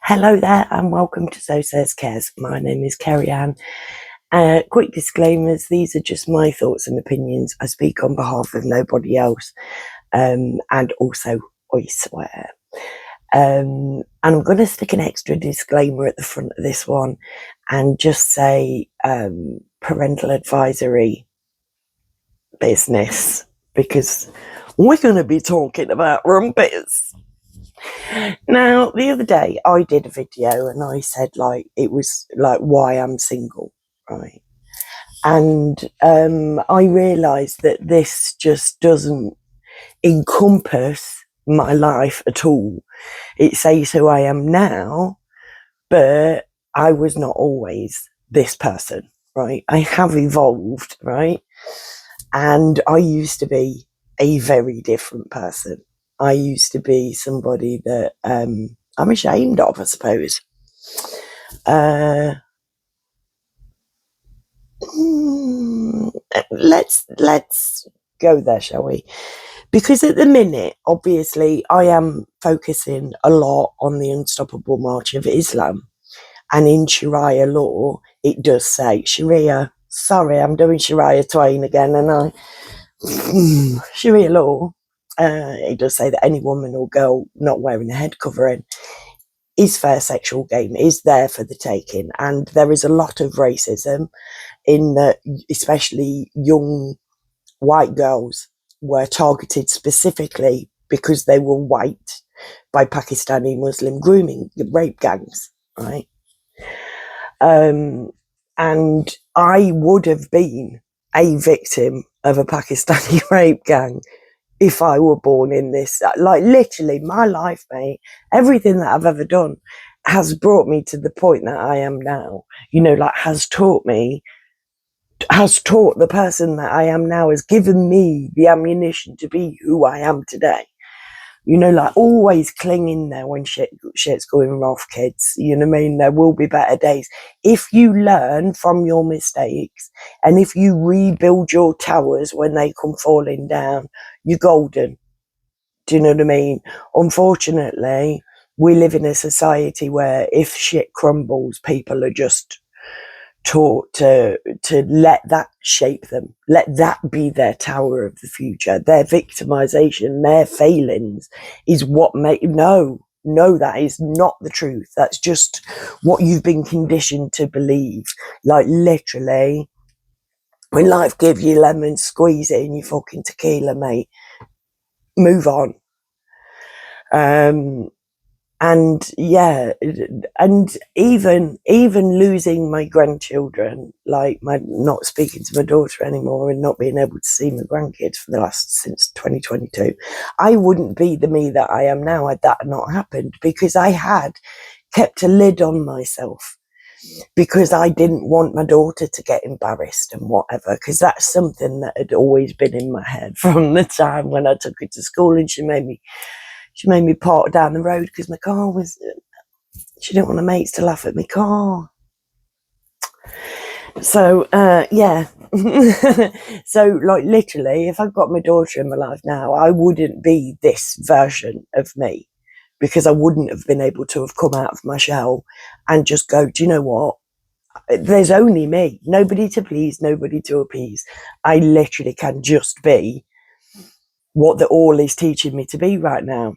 Hello there and welcome to So Says Cares. My name is Kerry Ann. Quick disclaimers, these are just my thoughts and opinions. I speak on behalf of nobody else, and also I swear. And I'm going to stick an extra disclaimer at the front of this one and just say parental advisory business, because we're going to be talking about rumpets. Now, the other day I did a video and I said it was why I'm single, right? And I realised that this just doesn't encompass my life at all. It says who I am now, but I was not always this person, right? I have evolved, right? And I used to be a very different person. I used to be somebody that I'm ashamed of, I suppose. Let's go there, shall we? Because at the minute, obviously, I am focusing a lot on the Unstoppable March of Islam. And in Sharia law, it does say, sorry, I'm doing Sharia Twain again, and Sharia law, it does say that any woman or girl not wearing a head covering is fair sexual game, is there for the taking. And there is a lot of racism in that, especially young white girls were targeted specifically because they were white by Pakistani Muslim grooming rape gangs, right? And I would have been a victim of a Pakistani rape gang if I were born in this. Literally, my life, mate, everything that I've ever done has brought me to the point that I am now. Has taught the person that I am now, has given me the ammunition to be who I am today. Always cling in there when shit's going rough, kids. You know what I mean? There will be better days. If you learn from your mistakes and if you rebuild your towers when they come falling down, you're golden. Do you know what I mean? Unfortunately, we live in a society where if shit crumbles, people are just taught to let that shape them, let that be their tower of the future. Their victimization, their failings is what no, that is not the truth. That's just what you've been conditioned to believe. Literally, when life gives you lemons, squeeze it in your fucking tequila, mate. Move on. And yeah, and even losing my grandchildren, not speaking to my daughter anymore and not being able to see my grandkids for since 2022, I wouldn't be the me that I am now had that not happened, because I had kept a lid on myself, because I didn't want my daughter to get embarrassed and whatever, because that's something that had always been in my head from the time when I took her to school and she made me park down the road because my car was, she didn't want her mates to laugh at my car. So, yeah. So, literally, if I've got my daughter in my life now, I wouldn't be this version of me, because I wouldn't have been able to have come out of my shell and just go, do you know what? There's only me. Nobody to please, nobody to appease. I literally can just be what the all is teaching me to be right now.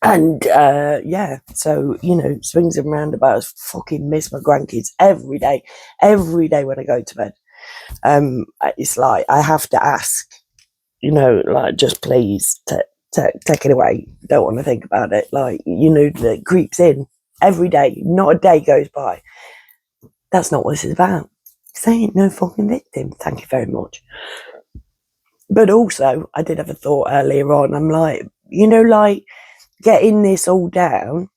And yeah, so swings and roundabouts. Fucking miss my grandkids every day when I go to bed. It's like I have to ask, just please take it away. Don't want to think about it. That creeps in every day. Not a day goes by. That's not what this is about. Because I ain't no fucking victim. Thank you very much. But also, I did have a thought earlier on. I'm like, getting this all down,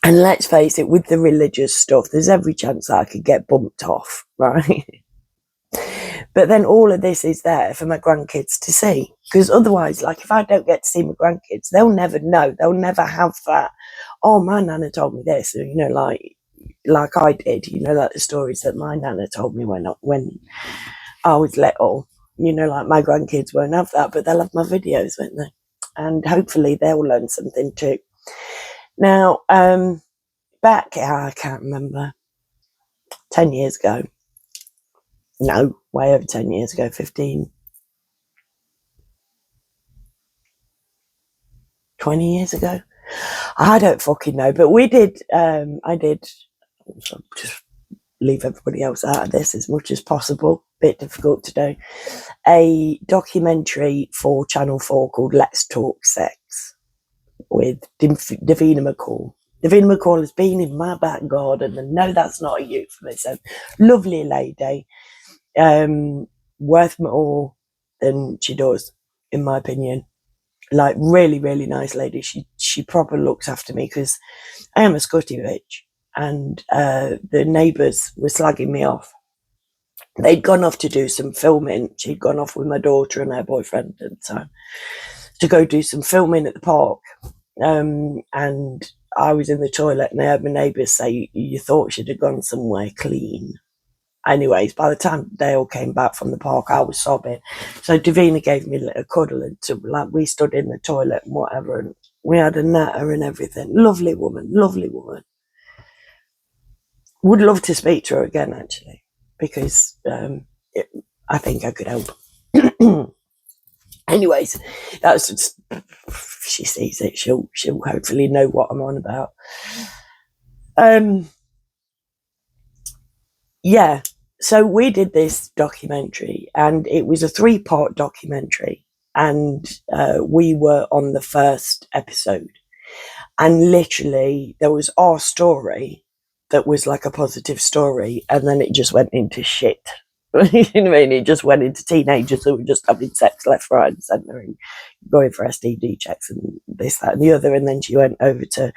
and let's face it, with the religious stuff, there's every chance that I could get bumped off, right? But then all of this is there for my grandkids to see, because otherwise, if I don't get to see my grandkids, they'll never know, they'll never have that, oh, my nana told me this, like I did, the stories that my nana told me when I was little, my grandkids won't have that, but they'll have my videos, won't they? And hopefully they'll learn something too. Now, back, I can't remember, 10 years ago. No, way over 10 years ago, 15, 20 years ago. I don't fucking know, but I did, just leave everybody else out of this as much as possible. Bit difficult to do. A documentary for Channel 4 called Let's Talk Sex with Davina McCall. Davina McCall has been in my back garden, and no, that's not a euphemism. Lovely lady, worth more than she does, in my opinion. Like, really, really nice lady. She proper looks after me because I am a Scotty bitch, and the neighbours were slagging me off. They'd gone off to do some filming. She'd gone off with my daughter and her boyfriend at the time to go do some filming at the park. And I was in the toilet, and I heard my neighbours say, you thought she'd have gone somewhere clean. Anyways, by the time they all came back from the park, I was sobbing. So Davina gave me a little cuddle, and like, we stood in the toilet and whatever, and we had a natter and everything. Lovely woman. Would love to speak to her again, actually, because I think I could help. Anyways, that's just, if she sees it, she'll hopefully know what I'm on about. Yeah, so we did this documentary, and it was a 3-part documentary, and we were on the first episode, and literally there was our story that was like a positive story, and then it just went into shit. You know what I mean? It just went into teenagers who were just having sex left, right, and centre, and going for STD checks and this, that, and the other. And then she went over to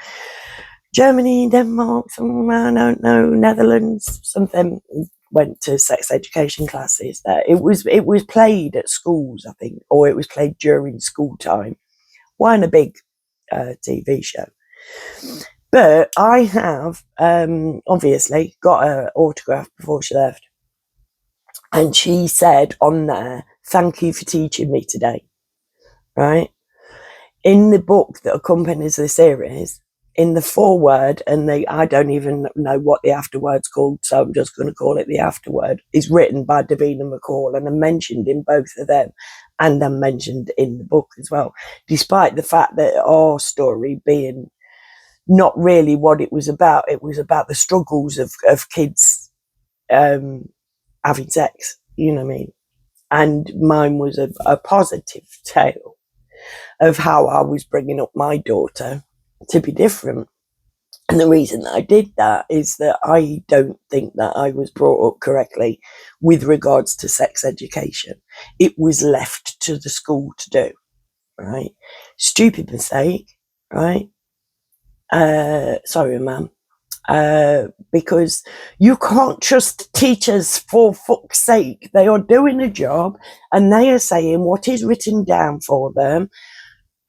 Germany, Denmark, somewhere, I don't know, Netherlands, something. Went to sex education classes there. It was played at schools, I think, or it was played during school time. Weren't a big TV show. But I have obviously got her autograph before she left. And she said on there, thank you for teaching me today. Right? In the book that accompanies the series, in the foreword, and I don't even know what the afterword's called, so I'm just going to call it the afterword, is written by Davina McCall, and I'm mentioned in both of them, and I'm mentioned in the book as well, despite the fact that our story being not really what it was about the struggles of kids having sex, you know what I mean? And mine was a positive tale of how I was bringing up my daughter to be different. And the reason that I did that is that I don't think that I was brought up correctly with regards to sex education. It was left to the school to do, right? Stupid mistake, right? Sorry, ma'am. Because you can't trust teachers, for fuck's sake. They are doing a job, and they are saying what is written down for them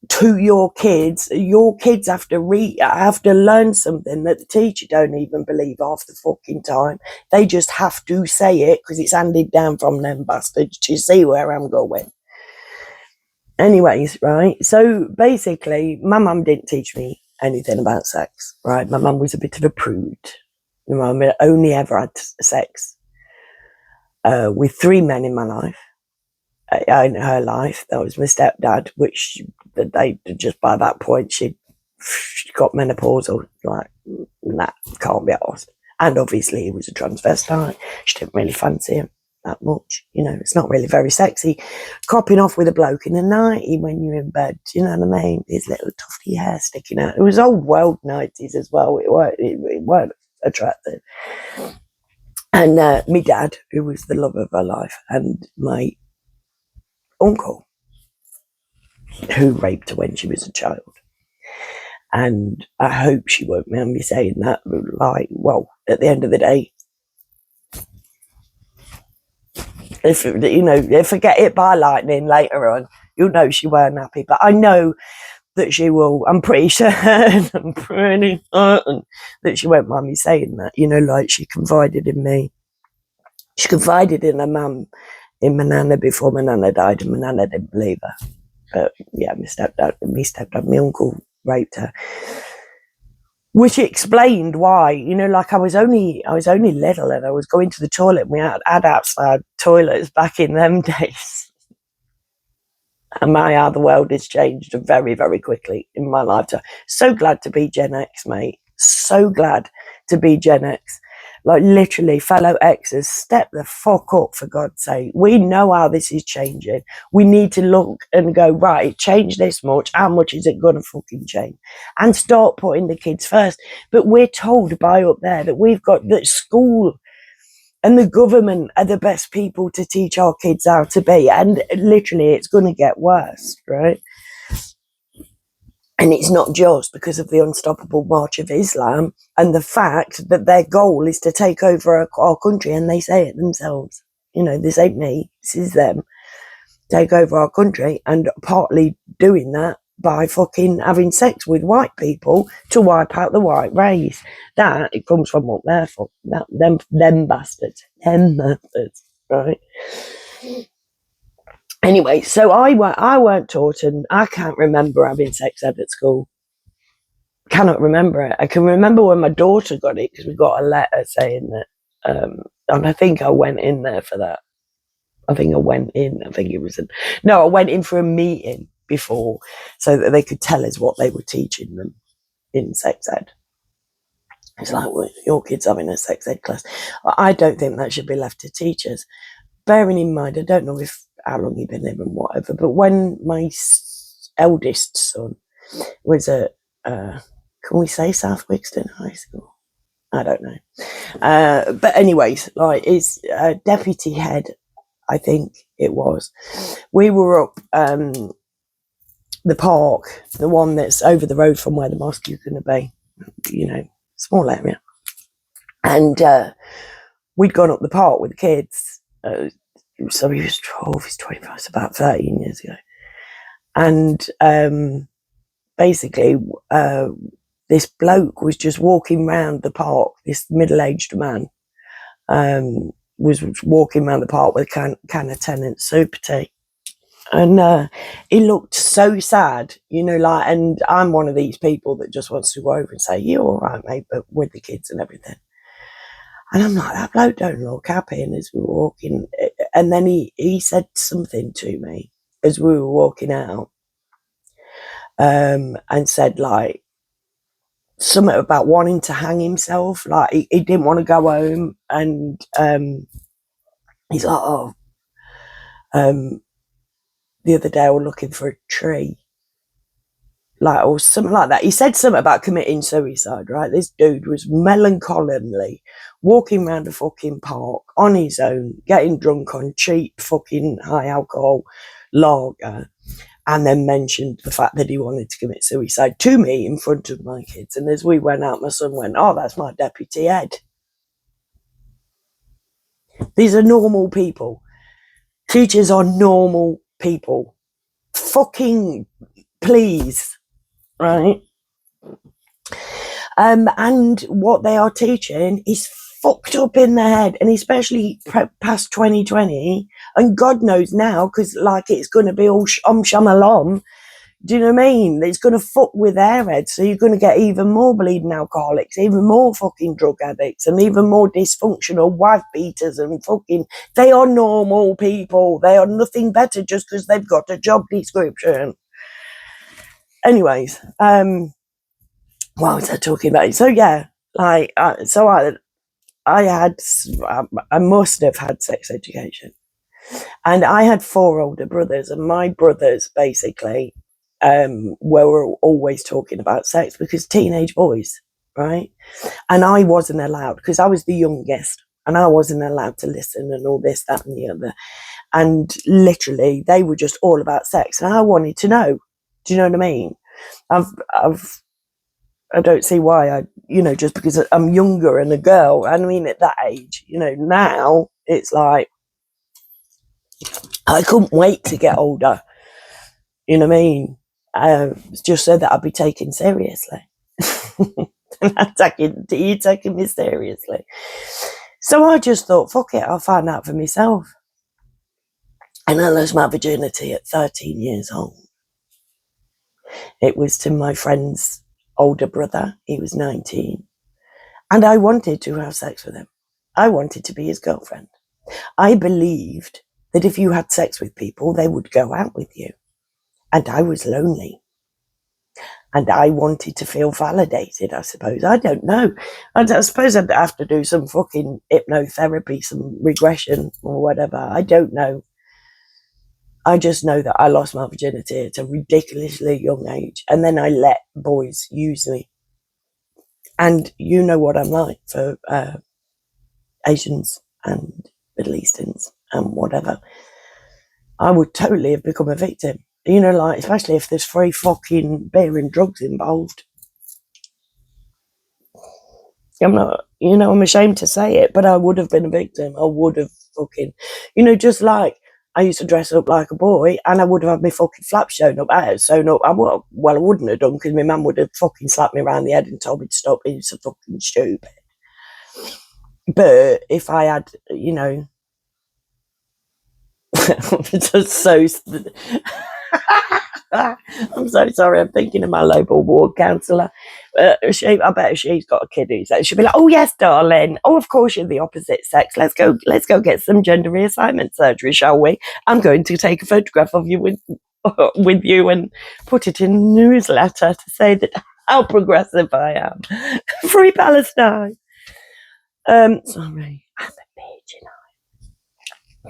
to your kids. Your kids have to learn something that the teacher don't even believe half the fucking time. They just have to say it because it's handed down from them bastards. Do you see where I'm going? Anyways, right, so basically my mum didn't teach me anything about sex, right? My mum was a bit of a prude. My mum had only ever had sex with 3 men in my life. In her life, that was my stepdad, which they just by that point she got menopausal, like, that can't be asked. And obviously he was a transvestite. She didn't really fancy him that much, you know. It's not really very sexy copping off with a bloke in a nightie when you're in bed, you know what I mean? His little tufty hair sticking out. It was old world nighties as well. It weren't attractive. And my dad, who was the love of her life, and my uncle, who raped her when she was a child. And I hope she won't mind me saying that, like, well, at the end of the day, if I get hit by lightning later on, you'll know she weren't happy. But I know that she will. I'm pretty certain that she won't mind me saying that. You know, like, she confided in me. She confided in her mum, in my nana, before my nana died, and my nana didn't believe her. But yeah, my stepdad, my uncle raped her. which explained why, you know, like I was only little and I was going to the toilet and we had outside toilets back in them days. And how the world has changed very, very quickly in my lifetime. So glad to be Gen X, mate. So glad to be Gen X. Like, literally, fellow Xers, step the fuck up, for God's sake. We know how this is changing. We need to look and go, right, it changed this much. How much is it going to fucking change? And start putting the kids first. But we're told by up there that we've got that school and the government are the best people to teach our kids how to be. And literally, it's going to get worse, right? And it's not just because of the unstoppable march of Islam and the fact that their goal is to take over our country, and they say it themselves. You know, this ain't me, this is them. Take over our country, and partly doing that by fucking having sex with white people to wipe out the white race. That, it comes from what they're for. Them bastards. Them bastards, right? Anyway, so I weren't taught, and I can't remember having sex ed at school. Cannot remember it. I can remember when my daughter got it, because we got a letter saying that, and I think I went in there for that. I went in for a meeting before, so that they could tell us what they were teaching them in sex ed. It's like, well, your kid's having a sex ed class. I don't think that should be left to teachers. Bearing in mind, I don't know how long you've been living, whatever, but when my eldest son was at, can we say South Wixton High School? I don't know. But anyways, like, his deputy head, I think it was, we were up the park, the one that's over the road from where the mosque is going to be, you know, small area. And we'd gone up the park with the kids. So he was 12, he's 25, it's about 13 years ago. And basically, this bloke was just walking around the park, this middle-aged man, was walking around the park with a can of Tennant super tea. And he looked so sad, you know, like, and I'm one of these people that just wants to go over and say, you're all right, mate, but with the kids and everything. And I'm like, that bloke don't look happy. And as we were walking, and then he said something to me as we were walking out, and said, like, something about wanting to hang himself. Like, he didn't want to go home. And he's like, oh, the other day I was looking for a tree. Like, or something like that. He said something about committing suicide, right? This dude was melancholy walking around a fucking park on his own, getting drunk on cheap fucking high alcohol lager, and then mentioned the fact that he wanted to commit suicide to me in front of my kids. And as we went out, my son went, oh, that's my deputy head. These are normal people. Teachers are normal people. Fucking please. Right? And what they are teaching is fucked up in their head, and especially past 2020, and God knows now, because like it's going to be all shamalom. Do you know what I mean? It's going to fuck with their heads, so you're going to get even more bleeding alcoholics, even more fucking drug addicts, and even more dysfunctional wife beaters and fucking. They are normal people. They are nothing better just because they've got a job description. Anyways, what was I talking about? So yeah, like, so I must have had sex education, and I had 4 older brothers, and my brothers basically were always talking about sex, because teenage boys, right? And I wasn't allowed, because I was the youngest, and I wasn't allowed to listen and all this, that, and the other. And literally, they were just all about sex, and I wanted to know. Do you know what I mean? I don't see why just because I'm younger and a girl. I mean, at that age, now it's like, I couldn't wait to get older. You know what I mean? Just so that I'd be taken seriously. You taking me seriously? So I just thought, fuck it, I'll find out for myself. And I lost my virginity at 13 years old. It was to my friend's older brother. He was 19. And I wanted to have sex with him. I wanted to be his girlfriend. I believed that if you had sex with people, they would go out with you. And I was lonely. And I wanted to feel validated, I suppose. I don't know. I suppose I'd have to do some fucking hypnotherapy, some regression or whatever. I don't know. I just know that I lost my virginity at a ridiculously young age. And then I let boys use me. And you know what I'm like for Asians and Middle Easterns and whatever. I would totally have become a victim. You know, like, especially if there's free fucking beer and drugs involved. I'm not, I'm ashamed to say it, but I would have been a victim. I would have fucking, just like I used to dress up like a boy and I would have had my fucking flaps sewn up. I wouldn't have done because my mum would have fucking slapped me around the head and told me to stop being so fucking stupid. But if I had, just so... I'm so sorry. I'm thinking of my local ward counsellor. I bet she's got a kid who's she'll be like, "Oh yes, darling. Oh, of course you're the opposite sex. Let's go get some gender reassignment surgery, shall we? I'm going to take a photograph of you with you and put it in a newsletter to say that how progressive I am. Free Palestine." Sorry, I'm a bitch,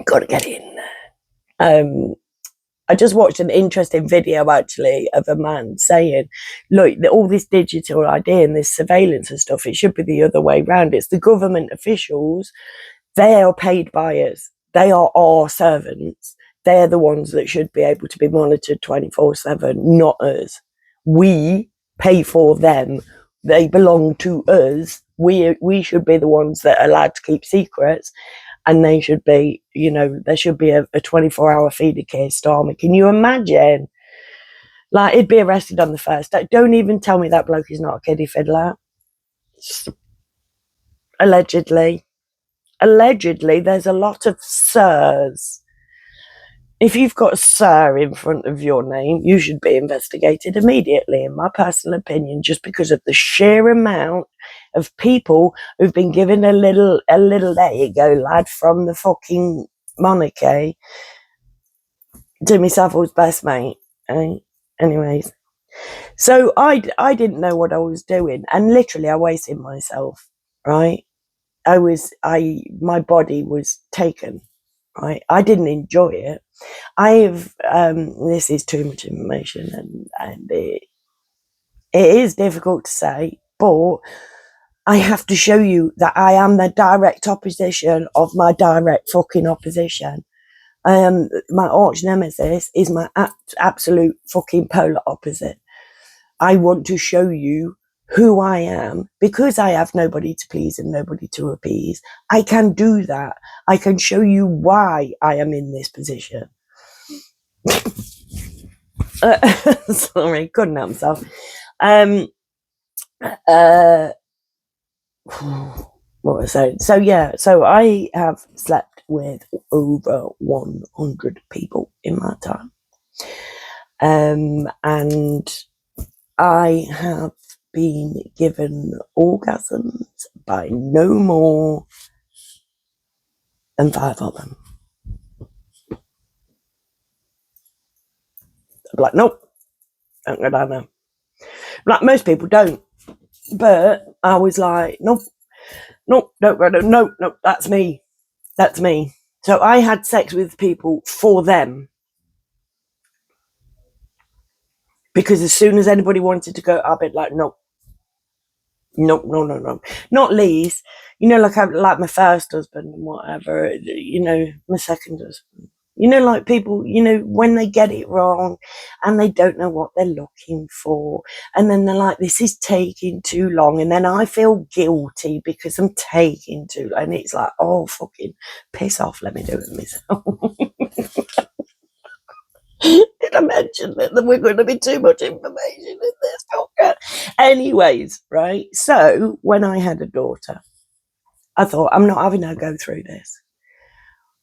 Got to get in there. I just watched an interesting video actually of a man saying, look, all this digital ID and this surveillance and stuff, it should be the other way around. It's the government officials. They are paid by us. They are our servants. They're the ones that should be able to be monitored 24/7, not us. We pay for them. They belong to us. We should be the ones that are allowed to keep secrets. And they should be, there should be a 24-hour feeder care storm. Can you imagine? Like, he'd be arrested on the first day. Don't even tell me that bloke is not a kiddie fiddler. Allegedly, there's a lot of sirs. If you've got a sir in front of your name, you should be investigated immediately, in my personal opinion, just because of the sheer amount of people who've been given a little there you go, lad, from the fucking monarchy. Jimmy Savile's best mate. Anyways. So I didn't know what I was doing, and literally I wasted myself, right? My body was taken, right? I didn't enjoy it. This is too much information and it is difficult to say, but I have to show you that I am the direct opposition of my direct fucking opposition. My arch nemesis is my absolute fucking polar opposite. I want to show you who I am because I have nobody to please and nobody to appease. I can do that. I can show you why I am in this position. Sorry, couldn't help myself. What was I saying? So I have slept with over 100 people in my time. And I have been given orgasms by no more than 5 of them. I'm like, nope, don't go down there. Like, most people don't. But I was like, nope, don't go down. Nope, that's me. That's me. So I had sex with people for them. Because as soon as anybody wanted to go, I'd be like, no. Not least, like my first husband and whatever, my second husband. Like people, when they get it wrong and they don't know what they're looking for. And then they're like, this is taking too long. And then I feel guilty because I'm taking too long. And it's like, oh, fucking piss off. Let me do it myself. Did I mention that we're going to be too much information in this podcast? Anyways, right? So when I had a daughter, I thought, I'm not having her go through this.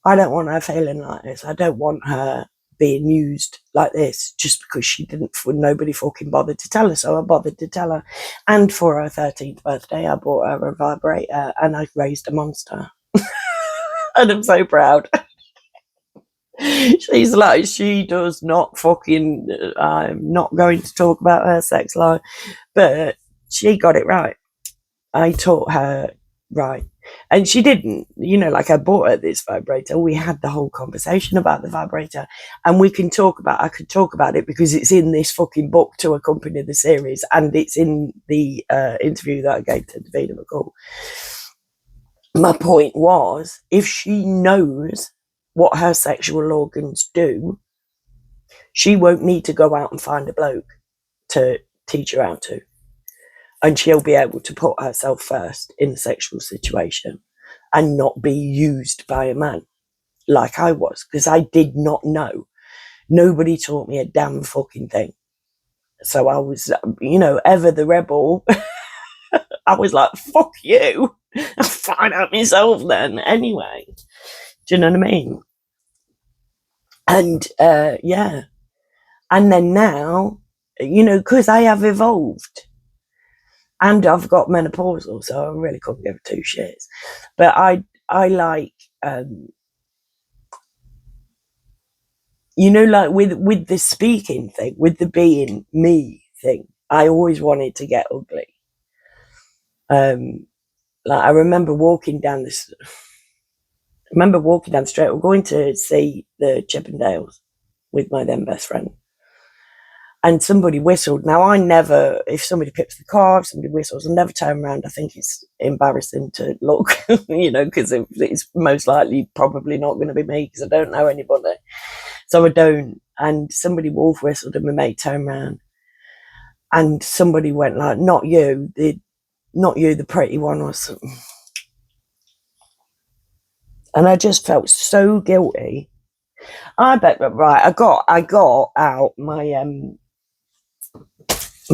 I don't want her feeling like this. I don't want her being used like this just because nobody fucking bothered to tell her. So I bothered to tell her. And for her 13th birthday, I bought her a vibrator and I raised a monster. And I'm so proud. She's like, she does not fucking, I'm not going to talk about her sex life, but she got it right. I taught her right. And she didn't, like I bought her this vibrator. We had the whole conversation about the vibrator, and I could talk about it because it's in this fucking book to accompany the series, and it's in the interview that I gave to Davina McCall. My point was, if she knows what her sexual organs do, she won't need to go out and find a bloke to teach her how to. And she'll be able to put herself first in a sexual situation and not be used by a man like I was, because I did not know. Nobody taught me a damn fucking thing. So I was, ever the rebel. I was like, fuck you. I'll find out myself then anyway. Do you know what I mean? And, yeah. And then now, because I have evolved. And I've got menopausal, so I really couldn't give two shits. But I like, like with the speaking thing, with the being me thing, I always wanted to get ugly. Like I remember walking down the street. We're going to see the Chippendales with my then best friend. And somebody whistled. Now, if somebody pips the car, if somebody whistles, I never turn around. I think it's embarrassing to look, because it's most likely probably not going to be me because I don't know anybody. So I don't. And somebody wolf whistled and my mate turned around. And somebody went like, not you, the pretty one or something. And I just felt so guilty. I bet, right, I got out my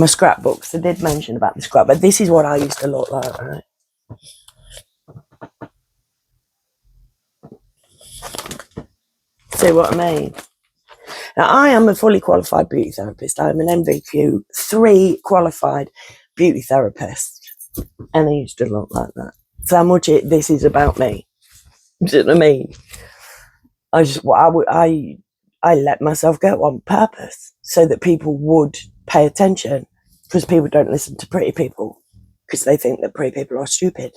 scrapbooks. I did mention about the scrap, but this is what I used to look like, right? See what I mean? Now, I am a fully qualified beauty therapist. I'm an NVQ 3 qualified beauty therapist. And I used to look like that. So much this is about me. Do you know what I mean? I let myself go on purpose so that people would pay attention, because people don't listen to pretty people because they think that pretty people are stupid.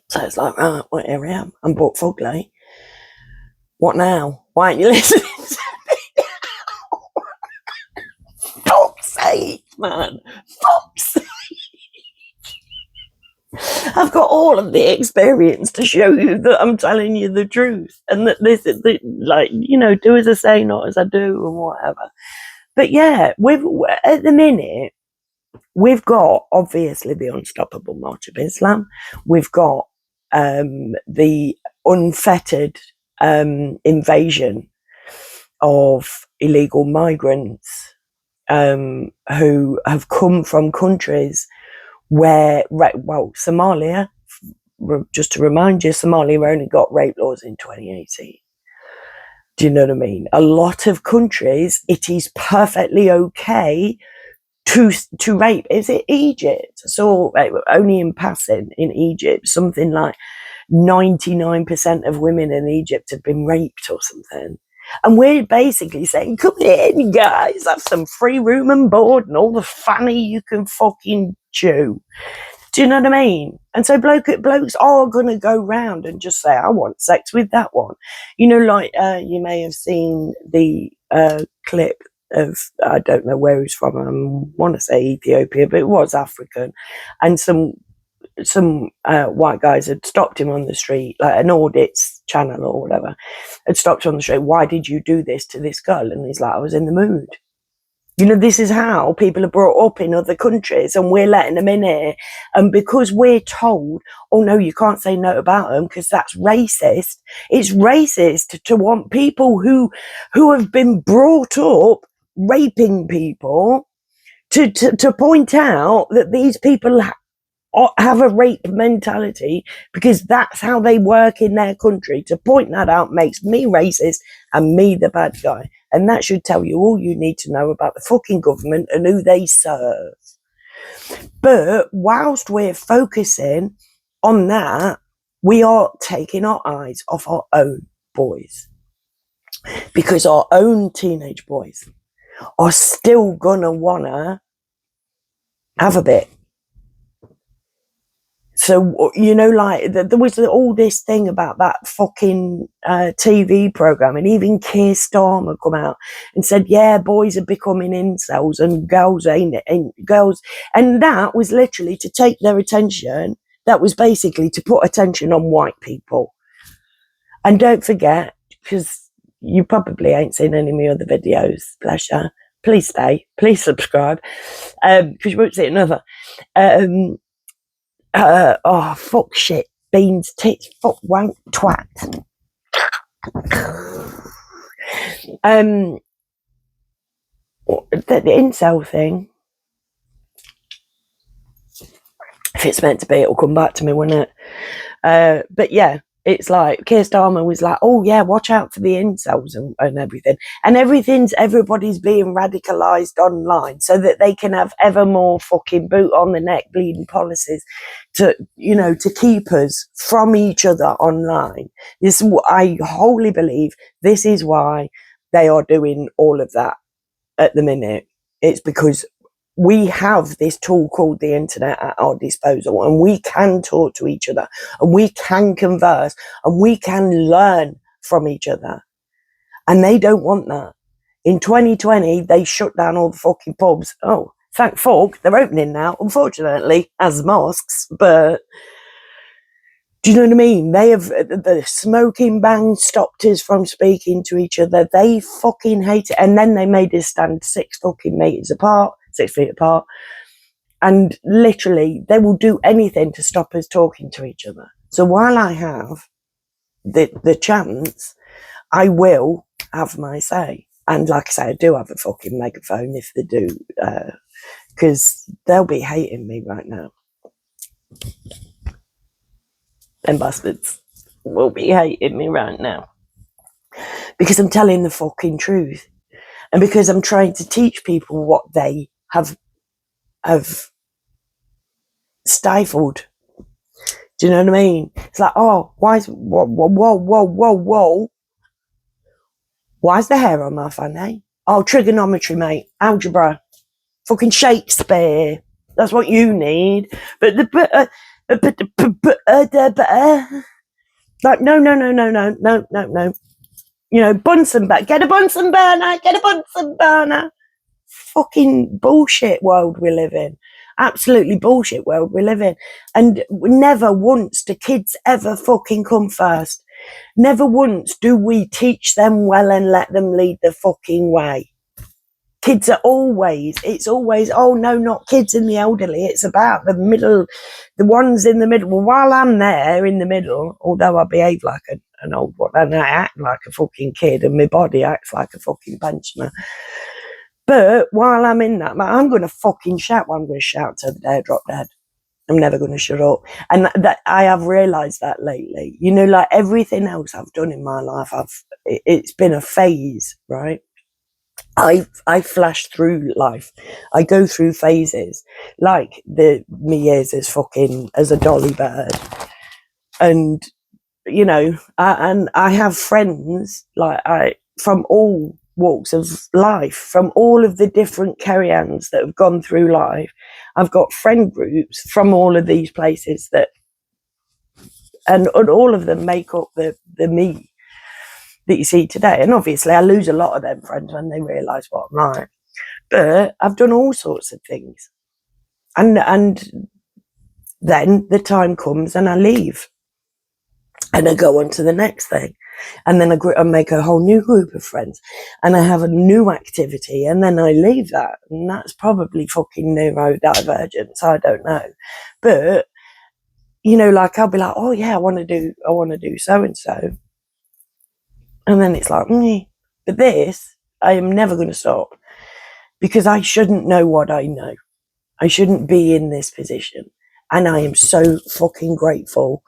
So it's like, right, well, here I am. I'm bought fugly. What now? Why aren't you listening to me now? Fuck's sake, man. Fuck's sake. I've got all of the experience to show you that I'm telling you the truth, and that this is do as I say, not as I do, and whatever. But yeah, at the minute, we've got obviously the Unstoppable March of Islam. We've got the unfettered invasion of illegal migrants who have come from countries where, Somalia, just to remind you, Somalia only got rape laws in 2018. Do you know what I mean? A lot of countries, it is perfectly okay to rape. Is it Egypt? So only in passing, in Egypt, something like 99% of women in Egypt have been raped or something. And we're basically saying, come in, guys, have some free room and board and all the fanny you can fucking chew. Do you know what I mean? And so blokes are going to go round and just say, I want sex with that one. You may have seen the clip of, I don't know where he's from, I want to say Ethiopia, but it was African. And some white guys had stopped him on the street, like an audits channel or whatever, had stopped him on the street. Why did you do this to this girl? And he's like, I was in the mood. This is how people are brought up in other countries, and we're letting them in here. And because we're told, oh no, you can't say no about them because that's racist. It's racist to want people who have been brought up raping people to point out that these people have a rape mentality because that's how they work in their country. To point that out makes me racist and me the bad guy. And that should tell you all you need to know about the fucking government and who they serve. But whilst we're focusing on that, we are taking our eyes off our own boys. Because our own teenage boys are still gonna wanna have a bit. So, you know, like, there was all this thing about that fucking TV program, and even Keir Starmer come out and said, yeah, boys are becoming incels and girls ain't girls. And that was literally to take their attention. That was basically to put attention on white people. And don't forget, because you probably ain't seen any of my other videos, bless you. Please stay, please subscribe, because you won't see another. Oh, fuck, shit, beans, tits, fuck, wank, twat. The incel thing, if it's meant to be, it'll come back to me, won't it? But yeah, it's like Keir Starmer was like, oh yeah, watch out for the incels and everything. And everybody's being radicalised online so that they can have ever more fucking boot on the neck bleeding policies to, you know, to keep us from each other online. This, I wholly believe, this is why they are doing all of that at the minute. It's because we have this tool called the internet at our disposal, and we can talk to each other, and we can converse, and we can learn from each other. And they don't want that. In 2020, they shut down all the fucking pubs. Oh, thank fuck, they're opening now, unfortunately, as mosques, but do you know what I mean? They have, the smoking ban stopped us from speaking to each other. They fucking hate it. And then they made us stand 6 fucking meters apart, 6 feet apart. And literally, they will do anything to stop us talking to each other. So while I have the chance, I will have my say. And like I say, I do have a fucking megaphone if they do, because they'll be hating me right now. Them bastards will be hating me right now. Because I'm telling the fucking truth. And because I'm trying to teach people what they have stifled. Do you know what I mean? It's like, oh, why is, whoa. Why is the hair on my fanny? Oh, trigonometry, mate. Algebra. Fucking Shakespeare. That's what you need. But like, no. You know, Bunsen burner. Get a Bunsen burner. Fucking bullshit world we live in. Absolutely bullshit world we live in. And never once do kids ever fucking come first. Never once do we teach them well and let them lead the fucking way. Kids are always, it's always, oh no, not kids and the elderly. It's about the middle, the ones in the middle. Well, while I'm there in the middle, although I behave like an old one and I act like a fucking kid and my body acts like a fucking pensioner. But while I'm in that, I'm going to fucking shout. Well, I'm going to shout till the day I drop dead. I'm never going to shut up. And that I have realised that lately. You know, like everything else I've done in my life, it's been a phase, right? I flash through life. I go through phases, like me years as a dolly bird, and you know, I have friends from all walks of life, from all of the different carry-ons that have gone through life. I've got friend groups from all of these places and all of them make up the me that you see today. And obviously I lose a lot of them friends when they realise what I'm like. But I've done all sorts of things. And then the time comes and I leave. And I go on to the next thing. And then I make a whole new group of friends. And I have a new activity. And then I leave that. And that's probably fucking neurodivergence. I don't know. But, you know, like I'll be like, oh yeah, I want to do so-and-so. And then it's like, but this, I am never going to stop because I shouldn't know what I know. I shouldn't be in this position. And I am so fucking grateful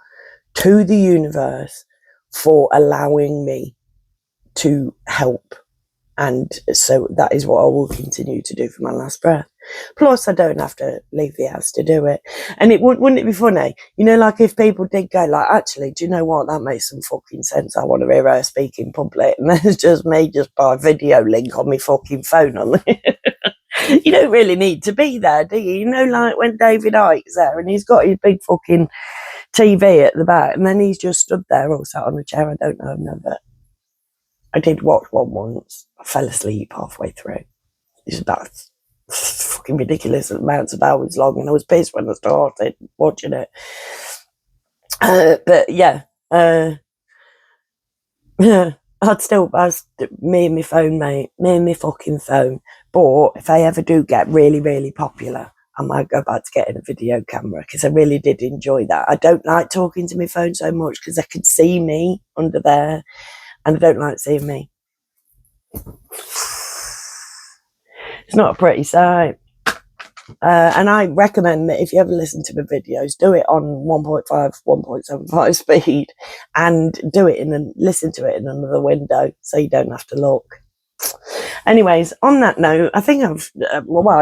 to the universe for allowing me to help. And so that is what I will continue to do for my last breath. Plus, I don't have to leave the house to do it. And wouldn't it be funny? You know, like if people did go like, actually, do you know what? That makes some fucking sense. I want to hear her speak in public. And there's just me just by a video link on my fucking phone on You don't really need to be there, do you? You know, like when David Icke's there and he's got his big fucking TV at the back and then he's just stood there all sat on a chair. I don't know, never. I did watch one once. I fell asleep halfway through. It's about fucking ridiculous amounts of hours long, and I was pissed when I started watching it. But yeah, me and my phone, mate. Me and my fucking phone. But if I ever do get really, really popular, I might go back to getting a video camera because I really did enjoy that. I don't like talking to my phone so much because I could see me under there. And I don't like seeing me. It's not a pretty sight. And I recommend that if you ever listen to the videos, do it on 1.5, 1.75 speed and listen to it in another window so you don't have to look. Anyways, on that note, I think I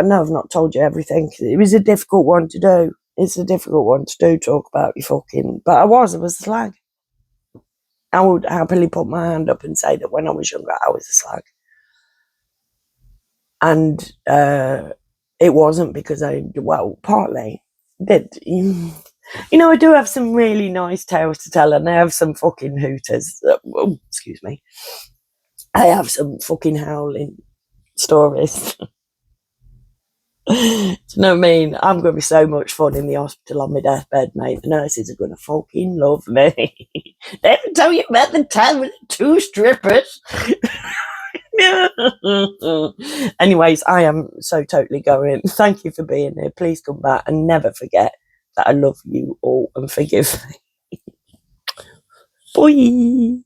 know I've not told you everything. It was a difficult one to do. It's a difficult one to do, talk about your fucking... But I was a slag. I would happily put my hand up and say that when I was younger, I was a slag. And it wasn't because partly did. You know, I do have some really nice tales to tell, and I have some fucking hooters. Excuse me. I have some fucking howling stories. Do you know what I mean? I'm going to be so much fun in the hospital on my deathbed, mate. The nurses are going to fucking love me. They ever tell you about the time with the 2 strippers? Anyways, I am so totally going. Thank you for being here. Please come back and never forget that I love you all and forgive me. Bye.